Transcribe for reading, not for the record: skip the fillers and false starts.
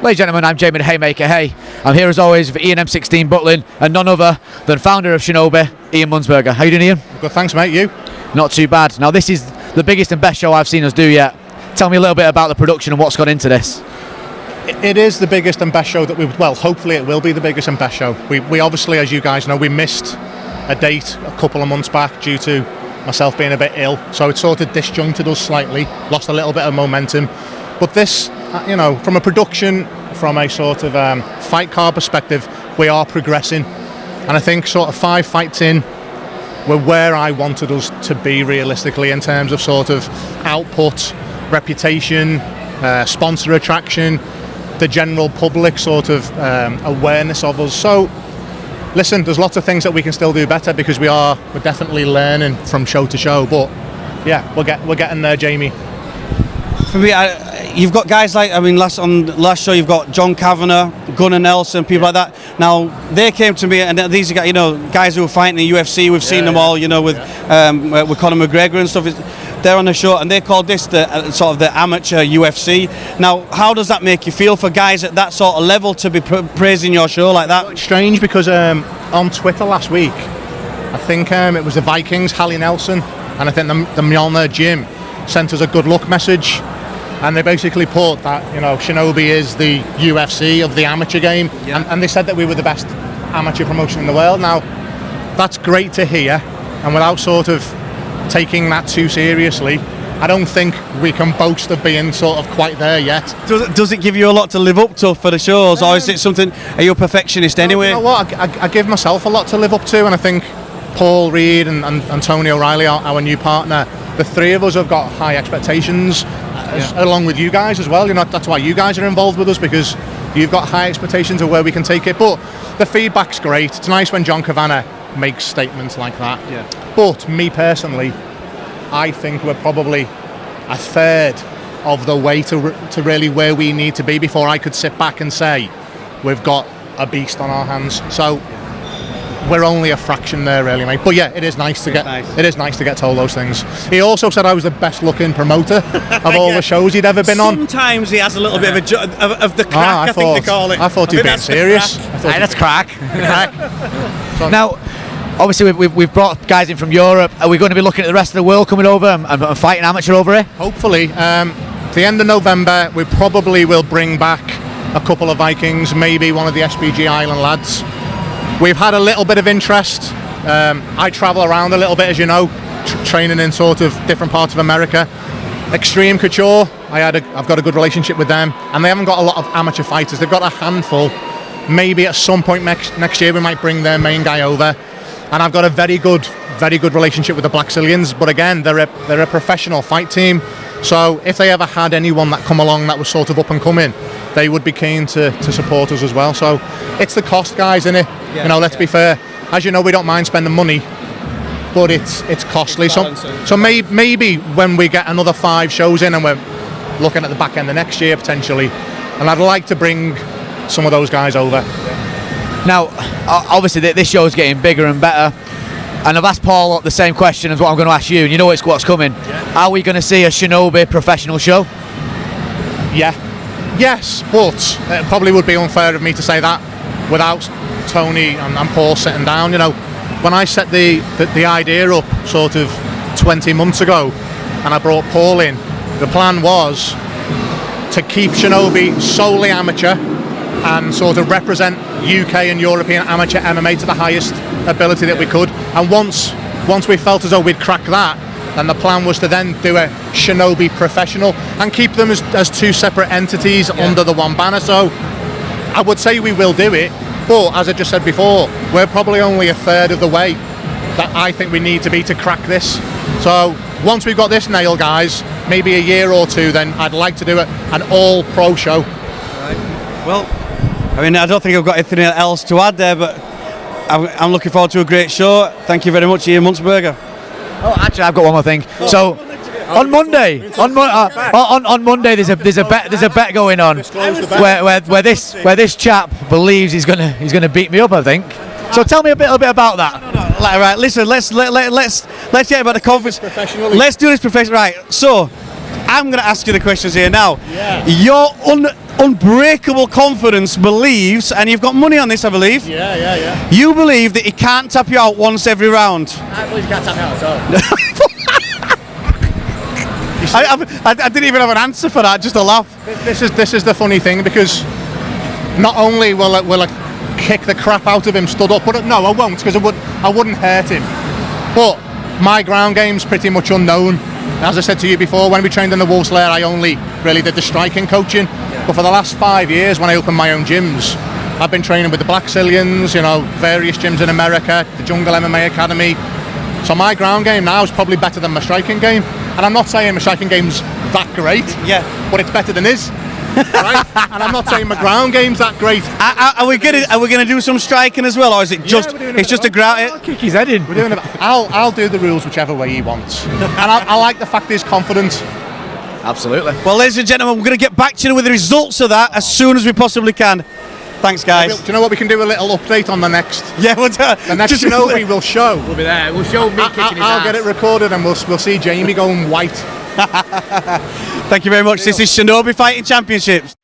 Ladies and gentlemen, I'm Jamie the Haymaker. Hey, I'm here as always with Ian M16 Butlin and none other than founder of Shinobi, Ian Munzberger. How you doing, Ian? Good, thanks, mate. You? Not too bad. Now, this is the biggest and best show I've seen us do yet. Tell me a little bit about the production and what's gone into this. It is the biggest and best show that hopefully it will be the biggest and best show. We obviously, as you guys know, we missed a date a couple of months back due to myself being a bit ill. So it sort of disjointed us slightly, lost a little bit of momentum. But this, from a production, from a sort of fight card perspective, we are progressing. And I think sort of 5 fights in, we're where I wanted us to be realistically in terms of sort of output, reputation, sponsor attraction, the general public sort of awareness of us. So listen, there's lots of things that we can still do better because we're definitely learning from show to show. But yeah, we're getting there, Jamie. For me, you've got guys like, last show you've got John Kavanagh, Gunnar Nelson, people like that. Now they came to me, and these are guys who are fighting in the UFC. We've seen them all, with Conor McGregor and stuff. They're on the show, and they called this the sort of the amateur UFC. Now, how does that make you feel for guys at that sort of level to be praising your show like that? It's strange because on Twitter last week, I think it was the Vikings, Hallie Nelson, and I think the Mjolnir Gym sent us a good luck message, and they basically put that Shinobi is the UFC of the amateur game, and they said that we were the best amateur promotion in the world. Now, that's great to hear, and without sort of taking that too seriously, I don't think we can boast of being sort of quite there yet. Does it give you a lot to live up to for the shows, or is it something, are you a perfectionist anyway? You know what, I give myself a lot to live up to, and I think Paul Reed and Tony O'Reilly, our new partner, the three of us have got high expectations, along with you guys as well. That's why you guys are involved with us, because you've got high expectations of where we can take it. But the feedback's great. It's nice when John Kavanagh makes statements like that. Yeah. But me personally, I think we're probably a third of the way to really where we need to be before I could sit back and say we've got a beast on our hands. So we're only a fraction there, really, mate. But yeah, it is nice to get told those things. He also said I was the best looking promoter of all the shows he'd ever been on. Sometimes he has a little bit of the crack, I think they call it. I thought he'd been serious. That's crack. Now, obviously we've brought guys in from Europe. Are we going to be looking at the rest of the world coming over and fighting amateur over here? Hopefully. The end of November, we probably will bring back a couple of Vikings, maybe one of the SPG Island lads. We've had a little bit of interest. I travel around a little bit, as you know, training in sort of different parts of America. Extreme Couture, I've got a good relationship with them, and they haven't got a lot of amateur fighters. They've got a handful. Maybe at some point next year we might bring their main guy over. And I've got a very good relationship with the Black Cillians. But again, they're a professional fight team. So if they ever had anyone that come along that was sort of up and coming, they would be keen to support us as well. So it's the cost, guys, innit? Yeah, let's be fair. As you know, we don't mind spending money, but it's costly. So maybe when we get another 5 shows in, and we're looking at the back end of next year potentially, and I'd like to bring some of those guys over. Now, obviously this show is getting bigger and better, and I've asked Paul the same question as what I'm going to ask you, and you know what's coming. Yeah. Are we going to see a Shinobi professional show? Yeah. Yes, but it probably would be unfair of me to say that without Tony and Paul sitting down. When I set the idea up sort of 20 months ago, and I brought Paul in, the plan was to keep Shinobi solely amateur and sort of represent UK and European amateur MMA to the highest ability that we could. And once we felt as though we'd cracked that, then the plan was to then do a Shinobi professional and keep them as 2 separate entities under the one banner. So I would say we will do it, but as I just said before, we're probably only a third of the way that I think we need to be to crack this. So once we've got this nailed, guys, maybe a year or 2, then I'd like to do an all-pro show. Right. Well, I don't think I've got anything else to add there, but I'm looking forward to a great show. Thank you very much, Ian Munzberger. Oh, actually, I've got one more thing. So, on Monday, on Monday, there's a bet going on where this chap believes he's gonna beat me up, I think. So tell me a bit about that. No. Right, listen, let's get about the conference. Let's do this professionally. Right, so I'm going to ask you the questions here now. Yeah. unbreakable confidence believes, and you've got money on this, I believe. Yeah. You believe that he can't tap you out once every round. I believe you can't tap me out at all. I didn't even have an answer for that, just a laugh. This is the funny thing, because not only will I kick the crap out of him stood up, but no, I won't, because I wouldn't hurt him. But my ground game's pretty much unknown. As I said to you before, when we trained in the Wolves Lair, I only really did the striking coaching. But for the last 5 years, when I opened my own gyms, I've been training with the Black Cillians, various gyms in America, the Jungle MMA Academy. So my ground game now is probably better than my striking game. And I'm not saying my striking game's that great, but it's better than his. Right? And I'm not saying my ground game's that great. Are we gonna do some striking as well, or is it just it's just a ground? I'll kick his head in. We're doing I'll do the rules whichever way he wants. And I like the fact he's confident. Absolutely. Well, ladies and gentlemen, we're going to get back to you with the results of that as soon as we possibly can. Thanks, guys. Do you know what, we can do a little update on the next? Yeah, we'll The next Shinobi we'll show. We'll be there. We'll show me kicking his I'll ass. get it recorded, and we'll see Jamie going white. Thank you very much. This is Shinobi Fighting Championships.